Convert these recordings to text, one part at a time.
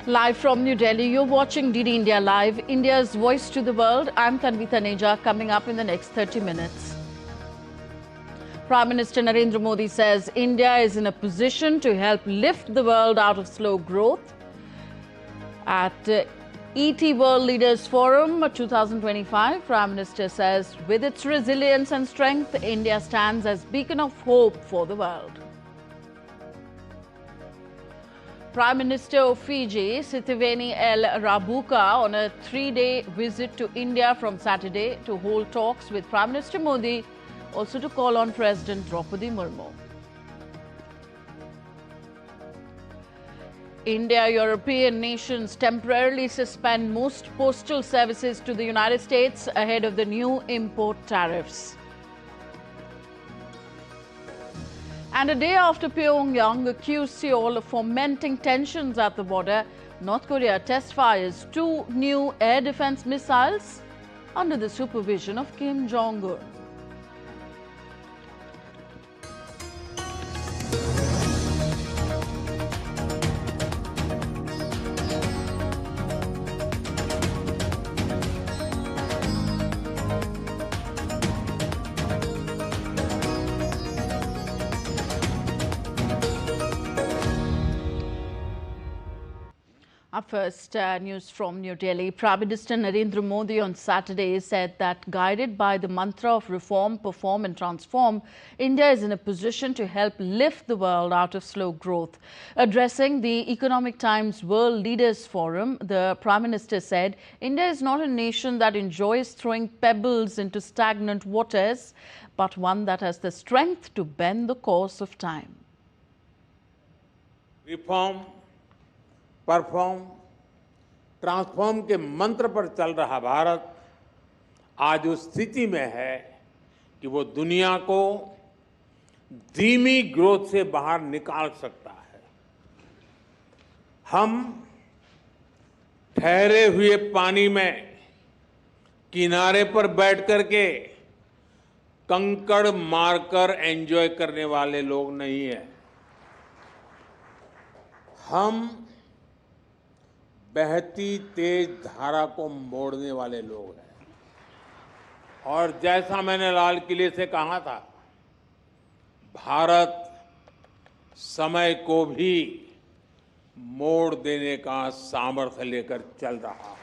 Live from New Delhi, you're watching DD India Live, India's voice to the world. I'm Tanvi Taneja, coming up in the next 30 minutes. Prime Minister Narendra Modi says India is in a position to help lift the world out of slow growth. At ET World Leaders Forum 2025, Prime Minister says with its resilience and strength, India stands as beacon of hope for the world. Prime Minister of Fiji, Sitiveni L. Rabuka, on a 3-day visit to India from Saturday to hold talks with Prime Minister Modi, also to call on President Draupadi Murmu. India-European nations temporarily suspend most postal services to the United States ahead of the new import tariffs. And a day after Pyongyang accused Seoul of fomenting tensions at the border, North Korea test fires 2 new air defense missiles under the supervision of Kim Jong-un. Up first, news from New Delhi. Prime Minister Narendra Modi on Saturday said that guided by the mantra of reform, perform and transform, India is in a position to help lift the world out of slow growth. Addressing the Economic Times World Leaders Forum, the Prime Minister said India is not a nation that enjoys throwing pebbles into stagnant waters, but one that has the strength to bend the course of time. Reform, perform, transform के मंत्र पर चल रहा भारत आज उस स्थिति में है कि वो दुनिया को धीमी ग्रोथ से बाहर निकाल सकता है। हम ठहरे हुए पानी में किनारे पर बैठ करके कंकड़ मारकर एंजॉय करने वाले लोग नहीं हैं। हम बहती तेज धारा को मोड़ने वाले लोग हैं। और जैसा मैंने लाल किले से कहा था, भारत समय को भी मोड़ देने का सामर्थ्य लेकर चल रहा है।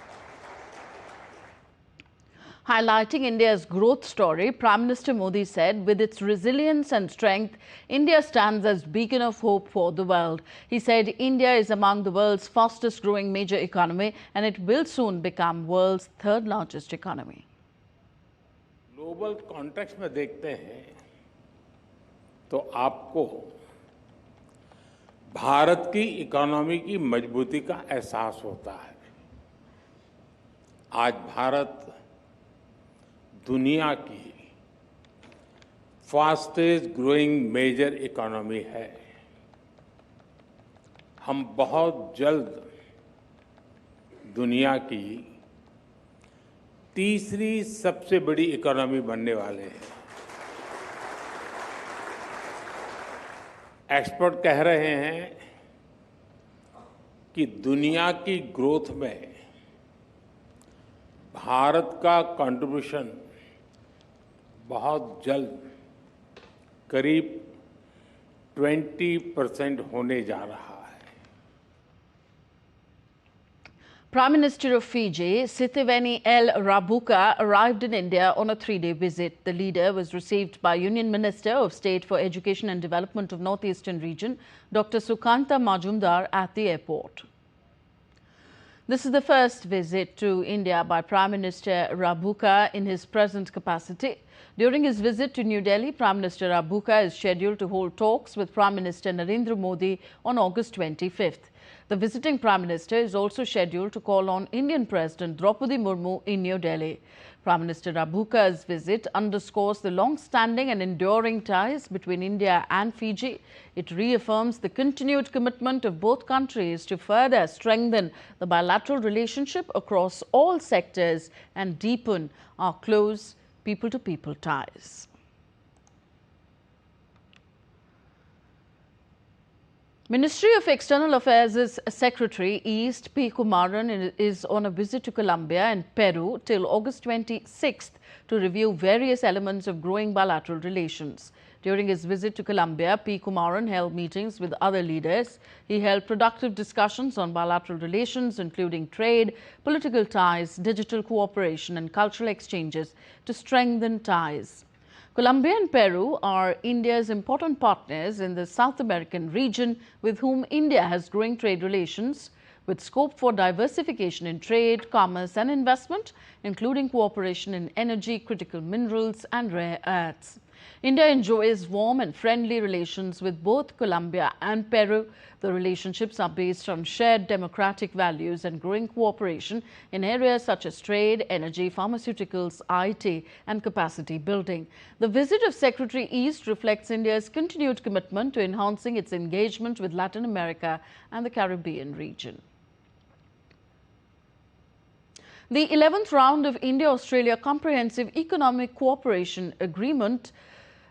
Highlighting India's growth story, Prime Minister Modi said, with its resilience and strength, India stands as beacon of hope for the world. He said India is among the world's fastest growing major economy and it will soon become world's 3rd largest economy. Global context में देखते हैं तो आपको भारत की economy की मजबूती का एहसास होता है। आज भारत दुनिया की फास्टेस्ट ग्रोइंग मेजर इकोनॉमी है। हम बहुत जल्द दुनिया की तीसरी सबसे बड़ी इकोनॉमी बनने वाले हैं। एक्सपर्ट कह रहे हैं कि दुनिया की ग्रोथ में भारत का कंट्रीब्यूशन बहुत जल्द करीब 20% होने जा रहा है। Prime Minister of Fiji, Sitiveni L. Rabuka, arrived in India on a 3-day visit. The leader was received by Union Minister of State for Education and Development of North Eastern Region, Dr. Sukanta Majumdar, at the airport. This is the first visit to India by Prime Minister Rabuka in his present capacity. During his visit to New Delhi, Prime Minister Rabuka is scheduled to hold talks with Prime Minister Narendra Modi on August 25th. The visiting Prime Minister is also scheduled to call on Indian President Draupadi Murmu in New Delhi. Prime Minister Rabuka's visit underscores the long-standing and enduring ties between India and Fiji. It reaffirms the continued commitment of both countries to further strengthen the bilateral relationship across all sectors and deepen our close people-to-people ties. Ministry of External Affairs' Secretary East P. Kumaran is on a visit to Colombia and Peru till August 26th to review various elements of growing bilateral relations. During his visit to Colombia, P. Kumaran held meetings with other leaders. He held productive discussions on bilateral relations, including trade, political ties, digital cooperation and cultural exchanges to strengthen ties. Colombia and Peru are India's important partners in the South American region, with whom India has growing trade relations, with scope for diversification in trade, commerce and investment, including cooperation in energy, critical minerals and rare earths. India enjoys warm and friendly relations with both Colombia and Peru. The relationships are based on shared democratic values and growing cooperation in areas such as trade, energy, pharmaceuticals, IT and capacity building. The visit of Secretary East reflects India's continued commitment to enhancing its engagement with Latin America and the Caribbean region. The 11th round of India-Australia Comprehensive Economic Cooperation Agreement,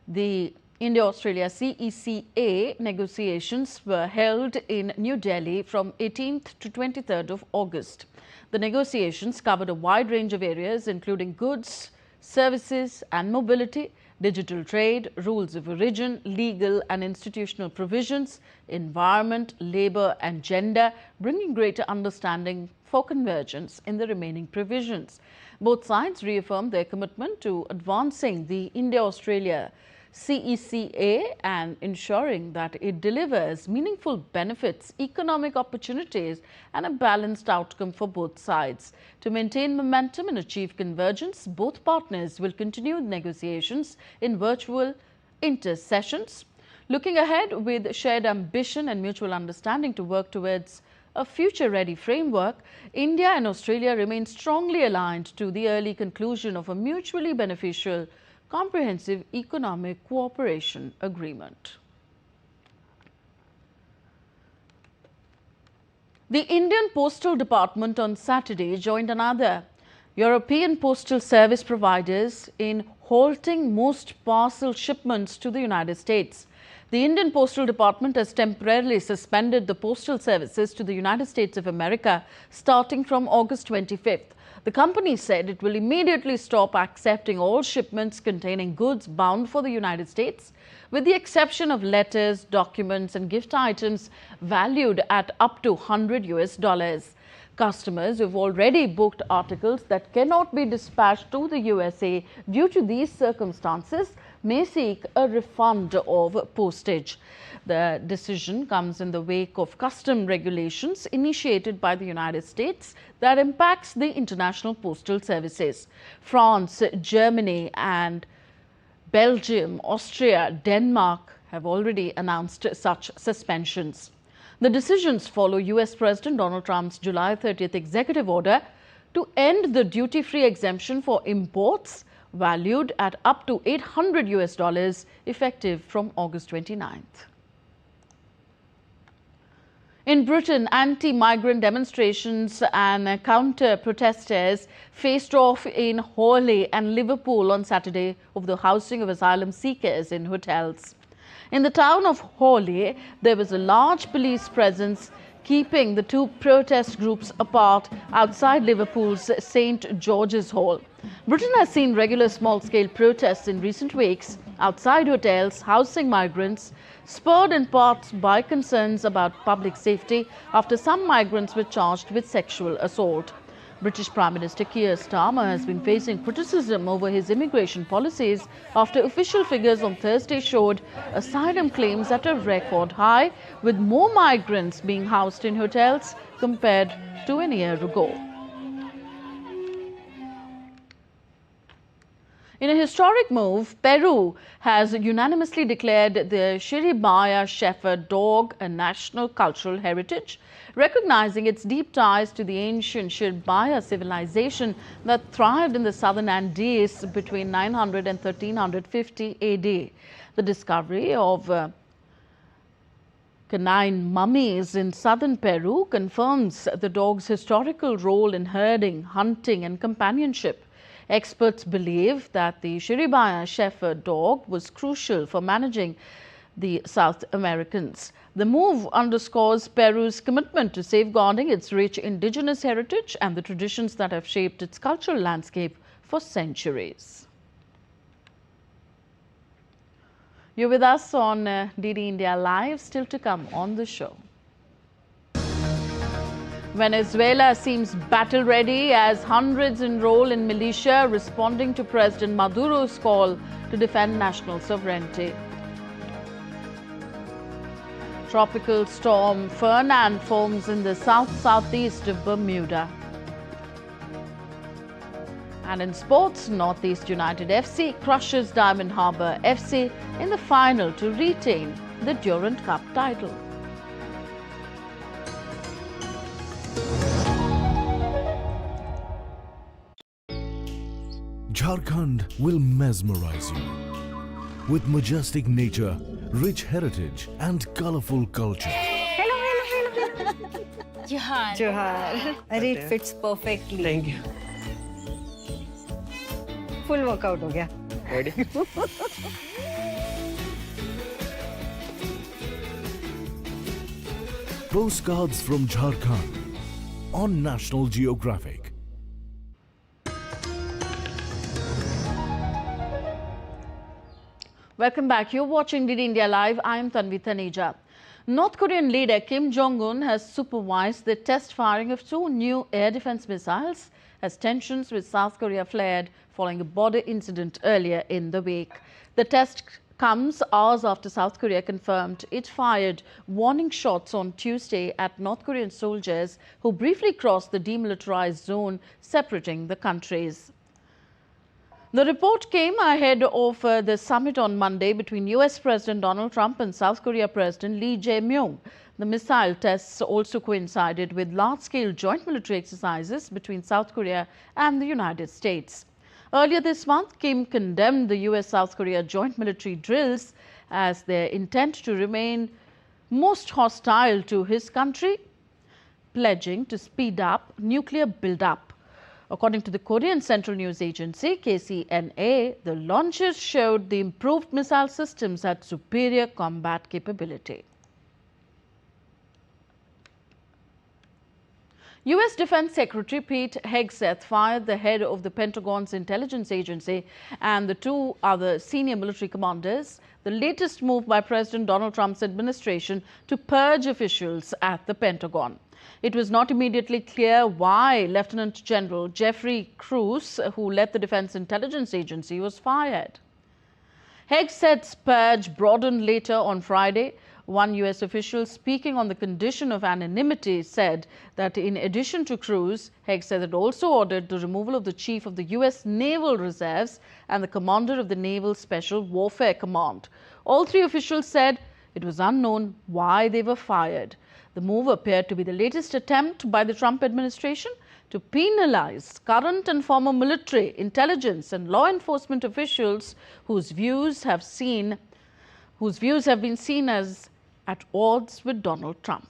the India-Australia CECA negotiations were held in New Delhi from 18th to 23rd of August. The negotiations covered a wide range of areas including goods, services and mobility, digital trade, rules of origin, legal and institutional provisions, environment, labour and gender, bringing greater understanding for convergence in the remaining provisions. Both sides reaffirmed their commitment to advancing the India-Australia CECA and ensuring that it delivers meaningful benefits, economic opportunities and a balanced outcome for both sides. To maintain momentum and achieve convergence, both partners will continue negotiations in virtual inter-sessions. Looking ahead with shared ambition and mutual understanding to work towards a future-ready framework, India and Australia remain strongly aligned to the early conclusion of a mutually beneficial Comprehensive Economic Cooperation Agreement. The Indian Postal Department on Saturday joined another European postal service providers in halting most parcel shipments to the United States. The Indian Postal Department has temporarily suspended the postal services to the United States of America starting from August 25th. The company said it will immediately stop accepting all shipments containing goods bound for the United States, with the exception of letters, documents and gift items valued at up to $100. Customers who have already booked articles that cannot be dispatched to the USA due to these circumstances may seek a refund of postage. The decision comes in the wake of custom regulations initiated by the United States that impacts the international postal services. France, Germany and Belgium, Austria, Denmark have already announced such suspensions. The decisions follow US President Donald Trump's July 30th executive order to end the duty-free exemption for imports valued at up to $800 effective from August 29th. In Britain, anti-migrant demonstrations and counter-protesters faced off in Hawley and Liverpool on Saturday over the housing of asylum seekers in hotels. In the town of Hawley, there was a large police presence keeping the two protest groups apart outside Liverpool's St. George's Hall. Britain has seen regular small-scale protests in recent weeks outside hotels housing migrants, spurred in part by concerns about public safety after some migrants were charged with sexual assault. British Prime Minister Keir Starmer has been facing criticism over his immigration policies after official figures on Thursday showed asylum claims at a record high, with more migrants being housed in hotels compared to a year ago. In a historic move, Peru has unanimously declared the Shiribaya Shepherd dog a national cultural heritage, recognizing its deep ties to the ancient Shiribaya civilization that thrived in the southern Andes between 900 and 1350 AD. The discovery of canine mummies in southern Peru confirms the dog's historical role in herding, hunting and companionship. Experts believe that the Shiribaya Shepherd dog was crucial for managing the South Americans. The move underscores Peru's commitment to safeguarding its rich indigenous heritage and the traditions that have shaped its cultural landscape for centuries. You're with us on DD India Live, still to come on the show. Venezuela seems battle-ready as hundreds enroll in militia responding to President Maduro's call to defend national sovereignty. Tropical storm Fernand forms in the south-southeast of Bermuda. And in sports, Northeast United FC crushes Diamond Harbour FC in the final to retain the Durand Cup title. Jharkhand will mesmerize you with majestic nature, rich heritage and colorful culture. Hello. Johar. It fits perfectly. Thank you. Full workout ho gaya. Ready? Postcards from Jharkhand on National Geographic. Welcome back. You're watching DD India Live. I am Tanvi Taneja. North Korean leader Kim Jong-un has supervised the test firing of 2 new air defense missiles as tensions with South Korea flared following a border incident earlier in the week. The test comes hours after South Korea confirmed it fired warning shots on Tuesday at North Korean soldiers who briefly crossed the demilitarized zone separating the countries. The report came ahead of the summit on Monday between US President Donald Trump and South Korea President Lee Jae-myung. The missile tests also coincided with large-scale joint military exercises between South Korea and the United States. Earlier this month, Kim condemned the US-South Korea joint military drills as their intent to remain most hostile to his country, pledging to speed up nuclear build-up. According to the Korean Central News Agency, KCNA, the launches showed the improved missile systems had superior combat capability. U.S. Defense Secretary Pete Hegseth fired the head of the Pentagon's intelligence agency and the 2 other senior military commanders, the latest move by President Donald Trump's administration to purge officials at the Pentagon. It was not immediately clear why Lieutenant General Jeffrey Cruz, who led the Defense Intelligence Agency, was fired. Hegseth's purge broadened later on Friday. One U.S. official speaking on the condition of anonymity said that in addition to Cruz, Hegseth had also ordered the removal of the chief of the U.S. Naval Reserves and the commander of the Naval Special Warfare Command. All 3 officials said it was unknown why they were fired. The move appeared to be the latest attempt by the Trump administration to penalize current and former military, intelligence and law enforcement officials whose views have been seen as at odds with Donald Trump.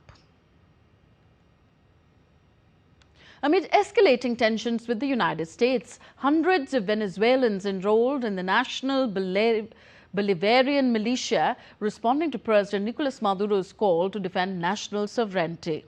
Amid escalating tensions with the United States, hundreds of Venezuelans enrolled in the National Bolivarian Militia responding to President Nicolas Maduro's call to defend national sovereignty.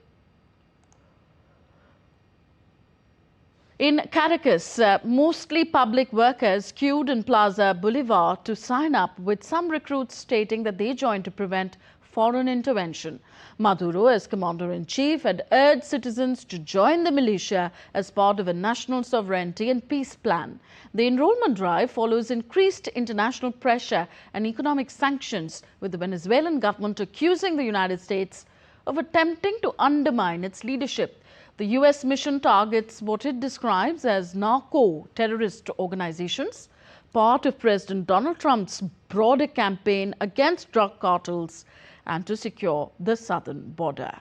In Caracas, mostly public workers queued in Plaza Bolivar to sign up, with some recruits stating that they joined to prevent foreign intervention. Maduro, as commander-in-chief, had urged citizens to join the militia as part of a national sovereignty and peace plan. The enrollment drive follows increased international pressure and economic sanctions, with the Venezuelan government accusing the United States of attempting to undermine its leadership. The U.S. mission targets what it describes as narco-terrorist organizations, part of President Donald Trump's broader campaign against drug cartels and to secure the southern border.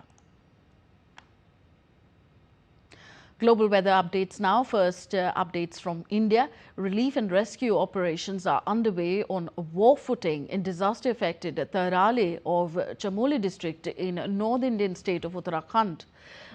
Global weather updates now. First, updates from India. Relief and rescue operations are underway on war footing in disaster-affected Tarale of Chamoli district in North Indian state of Uttarakhand.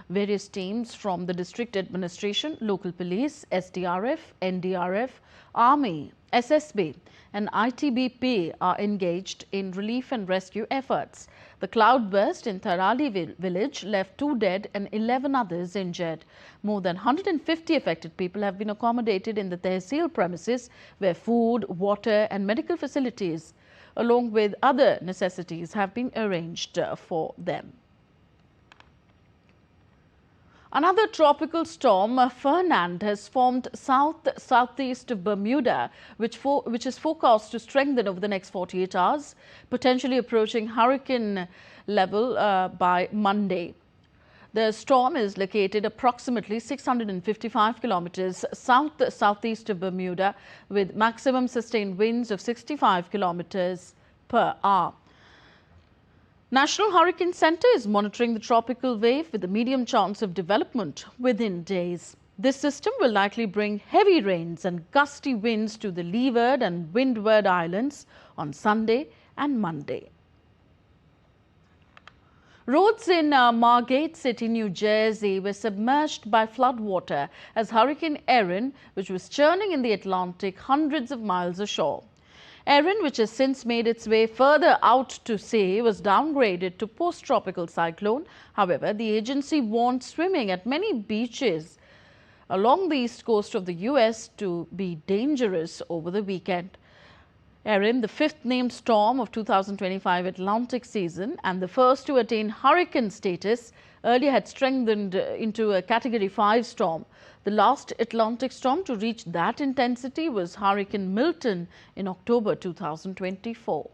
Various teams from the district administration, local police, SDRF, NDRF, Army, SSB and ITBP are engaged in relief and rescue efforts. The cloudburst in Tharali village left 2 dead and 11 others injured. More than 150 affected people have been accommodated in the tehsil premises, where food, water and medical facilities, along with other necessities, have been arranged for them. Another tropical storm, Fernand, has formed southeast of Bermuda, which is forecast to strengthen over the next 48 hours, potentially approaching hurricane level by Monday. The storm is located approximately 655 kilometers southeast of Bermuda, with maximum sustained winds of 65 kilometers per hour. National Hurricane Center is monitoring the tropical wave with a medium chance of development within days. This system will likely bring heavy rains and gusty winds to the Leeward and Windward Islands on Sunday and Monday. Roads in Margate City, New Jersey were submerged by floodwater as Hurricane Erin, which was churning in the Atlantic hundreds of miles ashore. Erin, which has since made its way further out to sea, was downgraded to post-tropical cyclone. However, the agency warned swimming at many beaches along the east coast of the U.S. to be dangerous over the weekend. Erin, the 5th named storm of 2025 Atlantic season and the first to attain hurricane status, earlier had strengthened into a Category 5 storm. The last Atlantic storm to reach that intensity was Hurricane Milton in October 2024.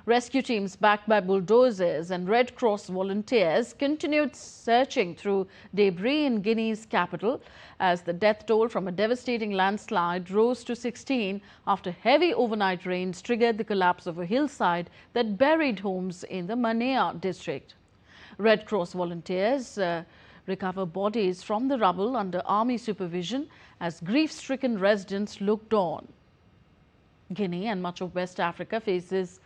Rescue teams backed by bulldozers and Red Cross volunteers continued searching through debris in Guinea's capital as the death toll from a devastating landslide rose to 16 after heavy overnight rains triggered the collapse of a hillside that buried homes in the Manea district. Red Cross volunteers recover bodies from the rubble under army supervision as grief-stricken residents looked on. Guinea and much of West Africa faces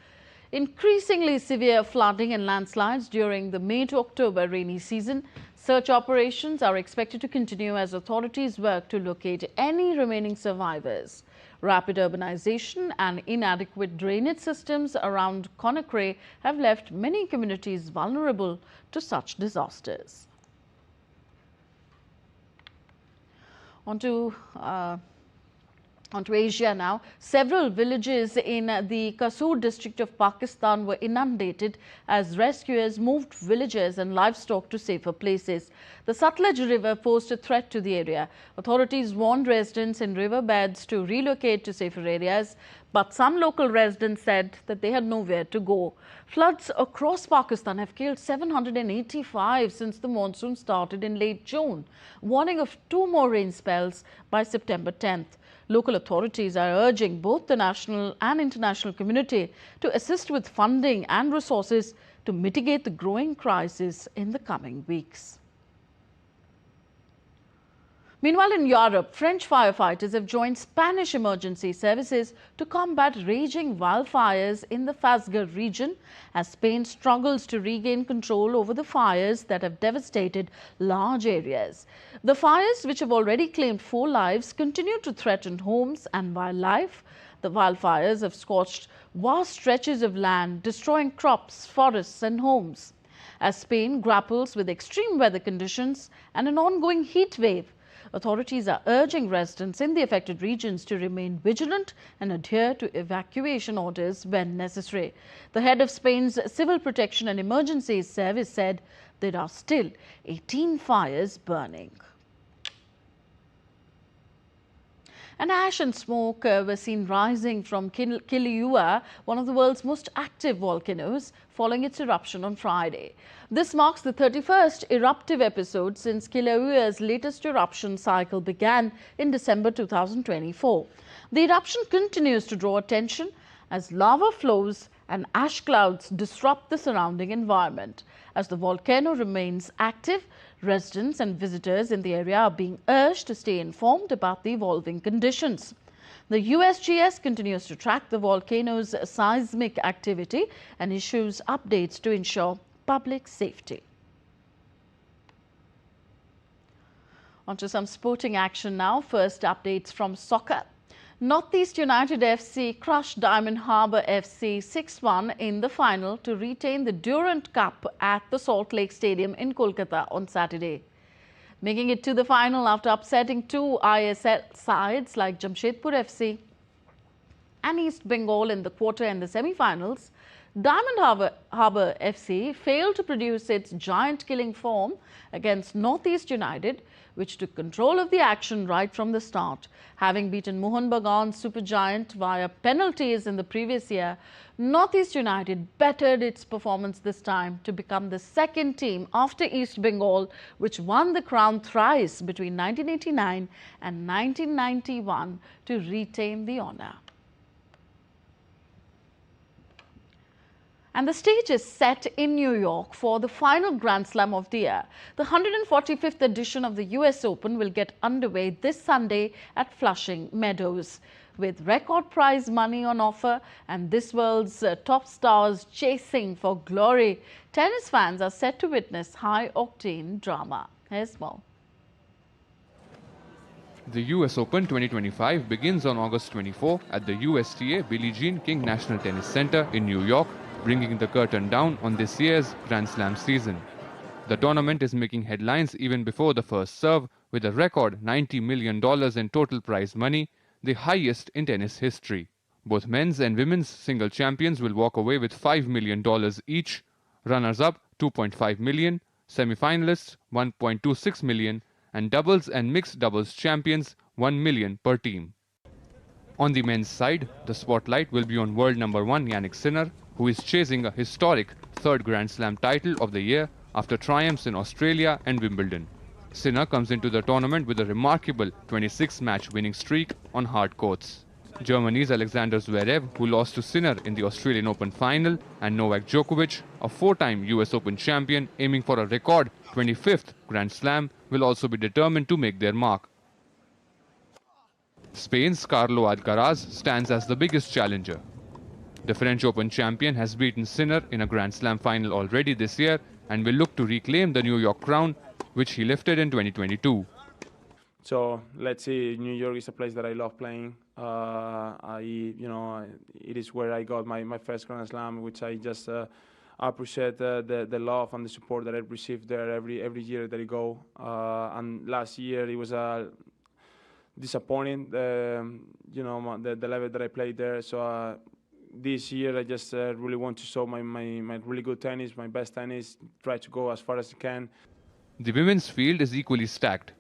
increasingly severe flooding and landslides during the May to October rainy season. Search operations are expected to continue as authorities work to locate any remaining survivors. Rapid urbanization and inadequate drainage systems around Conakry have left many communities vulnerable to such disasters. Onto Asia now. Several villages in the Kasur district of Pakistan were inundated as rescuers moved villagers and livestock to safer places. The Sutlej River posed a threat to the area. Authorities warned residents in riverbeds to relocate to safer areas, but some local residents said that they had nowhere to go. Floods across Pakistan have killed 785 since the monsoon started in late June, warning of 2 more rain spells by September 10th. Local authorities are urging both the national and international community to assist with funding and resources to mitigate the growing crisis in the coming weeks. Meanwhile, in Europe, French firefighters have joined Spanish emergency services to combat raging wildfires in the Fasga region as Spain struggles to regain control over the fires that have devastated large areas. The fires, which have already claimed 4 lives, continue to threaten homes and wildlife. The wildfires have scorched vast stretches of land, destroying crops, forests and homes. As Spain grapples with extreme weather conditions and an ongoing heat wave, authorities are urging residents in the affected regions to remain vigilant and adhere to evacuation orders when necessary. The head of Spain's Civil Protection and Emergencies Service said there are still 18 fires burning. And ash and smoke were seen rising from Kilauea, one of the world's most active volcanoes, following its eruption on Friday. This marks the 31st eruptive episode since Kilauea's latest eruption cycle began in December 2024. The eruption continues to draw attention as lava flows and ash clouds disrupt the surrounding environment. As the volcano remains active, residents and visitors in the area are being urged to stay informed about the evolving conditions. The USGS continues to track the volcano's seismic activity and issues updates to ensure public safety. On to some sporting action now. First, updates from soccer. Northeast United FC crushed Diamond Harbour FC 6-1 in the final to retain the Durand Cup at the Salt Lake Stadium in Kolkata on Saturday. Making it to the final after upsetting two ISL sides like Jamshedpur FC and East Bengal in the quarter and the semi-finals, Diamond Harbour FC failed to produce its giant-killing form against Northeast United, which took control of the action right from the start. Having beaten Mohun Bagan's supergiant via penalties in the previous year, Northeast United bettered its performance this time to become the second team after East Bengal, which won the crown thrice between 1989 and 1991 to retain the honour. And the stage is set in New York for the final Grand Slam of the year. The 145th edition of the US Open will get underway this Sunday at Flushing Meadows. With record prize money on offer and this world's top stars chasing for glory, tennis fans are set to witness high-octane drama. Here's more. The US Open 2025 begins on August 24 at the USTA Billie Jean King National Tennis Center in New York, bringing the curtain down on this year's Grand Slam season. The tournament is making headlines even before the first serve, with a record $90 million in total prize money, the highest in tennis history. Both men's and women's single champions will walk away with $5 million each, runners-up $2.5 million, semi-finalists $1.26 million, and doubles and mixed doubles champions $1 million per team. On the men's side, the spotlight will be on world number 1 Jannik Sinner, who is chasing a historic third Grand Slam title of the year after triumphs in Australia and Wimbledon. Sinner comes into the tournament with a remarkable 26-match winning streak on hard courts. Germany's Alexander Zverev, who lost to Sinner in the Australian Open final, and Novak Djokovic, a 4-time US Open champion aiming for a record 25th Grand Slam, will also be determined to make their mark. Spain's Carlo Alcaraz stands as the biggest challenger. The French Open champion has beaten Sinner in a Grand Slam final already this year and will look to reclaim the New York crown, which he lifted in 2022. So let's see. New York is a place that I love playing. It is where I got my first Grand Slam, which I just appreciate the love and the support that I've received there every year that I go. And last year it was disappointing, the level that I played there. So this year I just really want to show my really good tennis, my best tennis, try to go as far as I can. The women's field is equally stacked.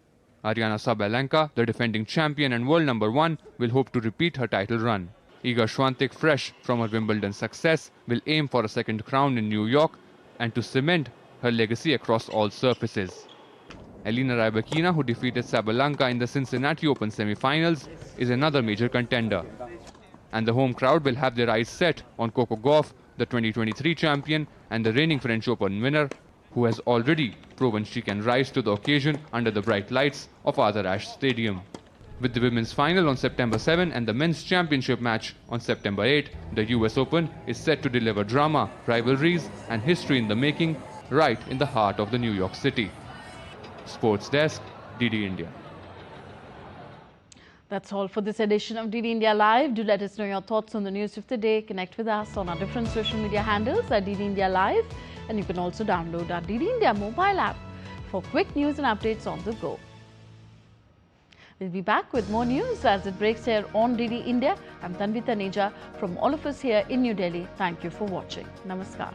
Aryna Sabalenka, the defending champion and world number 1, will hope to repeat her title run. Iga Swiatek, fresh from her Wimbledon success, will aim for a second crown in New York and to cement her legacy across all surfaces. Elena Rybakina, who defeated Sabalenka in the Cincinnati Open semi-finals, is another major contender. And the home crowd will have their eyes set on Coco Gauff, the 2023 champion and the reigning French Open winner, who has already proven she can rise to the occasion under the bright lights of Arthur Ashe Stadium. With the women's final on September 7 and the men's championship match on September 8, the US Open is set to deliver drama, rivalries and history in the making right in the heart of the New York City. Sports Desk, DD India. That's all for this edition of DD India Live. Do let us know your thoughts on the news of the day. Connect with us on our different social media handles at DD India Live. And you can also download our DD India mobile app for quick news and updates on the go. We'll be back with more news as it breaks here on DD India. I'm Tanvi Taneja from all of us here in New Delhi. Thank you for watching. Namaskar.